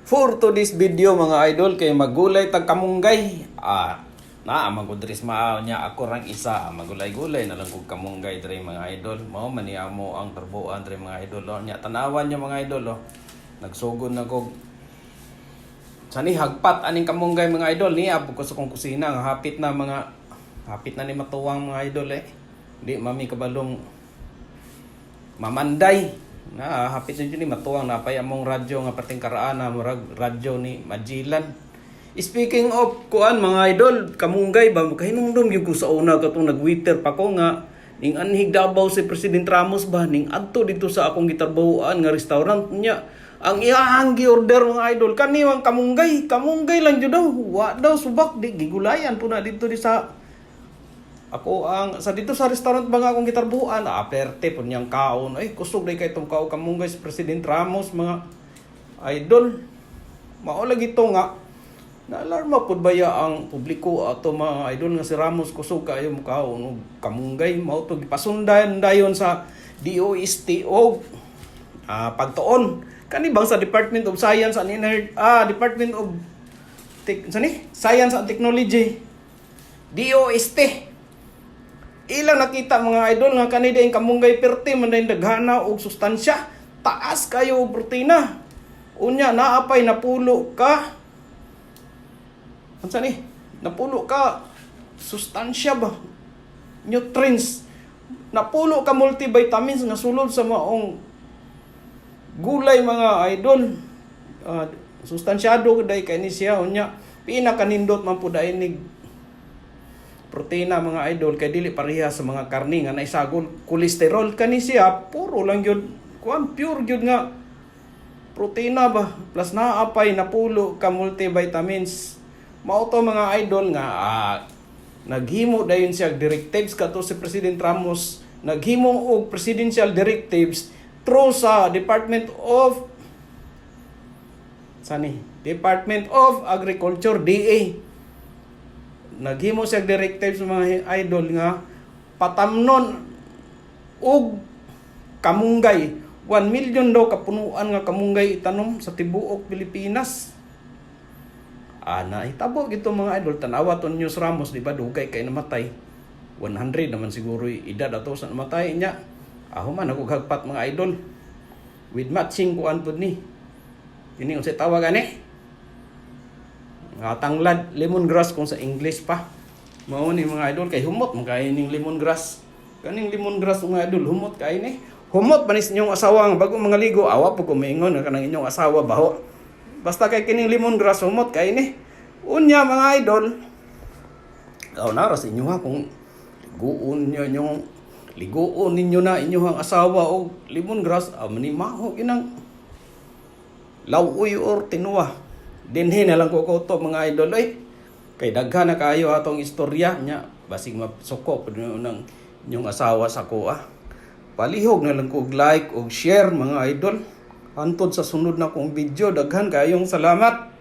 For today's video mga idol kay magulay tag kamunggay. Naamang ko dres maaw niya ako rang isa magulay-gulay na lang kog kamunggay dre mga idol. Mao man niya mo ang tarbuan dre mga idol. Nya tanawan niya mga idol Nagsugod na kog sani hagpat aning kamunggay mga idol ni abog ko sa kong kusina nga hapit na ni matuwang mga idol Di mami kabalong mamanday. Hapit na dyan ni matuwang napay among radyo nga pating karaan na radyo ni Magellan. Speaking of kuan mga idol, kamunggay ba kahinungdom gyud ko sa una katong nag-Twitter pa ko nga ning anhig Davao si President Ramos ba ning adto dito sa akong gitrabahoan nga restaurant niya. Ang iyahang gi-order mga idol kaniwang kamunggay lang jud daw. Wa daw subak di gigulayan po na dito di sa ako ang sa dito sa restaurant ba nga akong gitarbuan, aperte po niyang kaon. Ay, kusog day kay itong kaon kamunggay si President Ramos, mga idol. Maulag ito nga. Naalarma po ba ya ang publiko ato mga idol nga si Ramos kusog kayo mo kaon kamunggay. Mao to gipasundan dayon sa DOST o pagtuon. Kani bang sa Department of Science and Department of Science and Technology. DOST. Ilang nakita mga idol nga kanida yung kamunggay perti man dayon daghana og sustansya, taas kayo og protina. Unya naapay napulo ka. Unsa ni? Napulo ka sustansya ba? Nutrients. Napulo ka multivitamins nga sulod sa maong gulay mga idol. Sustansyado day kay ni siya unya pinakanindot man pud inig proteina mga idol kay dili pareha sa mga karni nga naisagol kolesterol kani siya puro lang gyud kuan pure gyud nga proteina ba plus naapay napulo ka multivitamins. Mao to mga idol nga naghimo dayon siya directives kato si President Ramos naghimo og presidential directives through sa Department of Agriculture DA. Naghimo siya directives sa mga idol nga patamnon og kamunggay 1 million daw kapunuan nga kamunggay itanom sa tibuok Pilipinas. Nahitabo gito mga idol tanawa ton News Ramos di ba dugay kay namatay 100 naman siguro edad ato sa namatay niya. Man ako hagpat mga idol with matching kuan pud ni ini unsay tawag ani tanglad lemongrass kung sa English pa. Mao ni mga idol kay humot man kay ning lemongrass. Kaning lemongrass mga idol humot kay ni. Humot banis inyong asawa nga bago mga ligo awa pud ko maingon kanang inyong asawa baho. Basta kay kining lemongrass humot kay ni. Unya mga idol. Naras inyo ha kung ligoon ninyo na inyong asawa og lemongrass manimaho inang lawuy or tinuwa. Dinhi na lang ko to mga idol kay daghan na kayo atong istorya nya basig masuko pud nang inyong asawa sa kuha. Palihog na lang ko like og share mga idol. Hantod sa sunod na kong video daghan kayong salamat.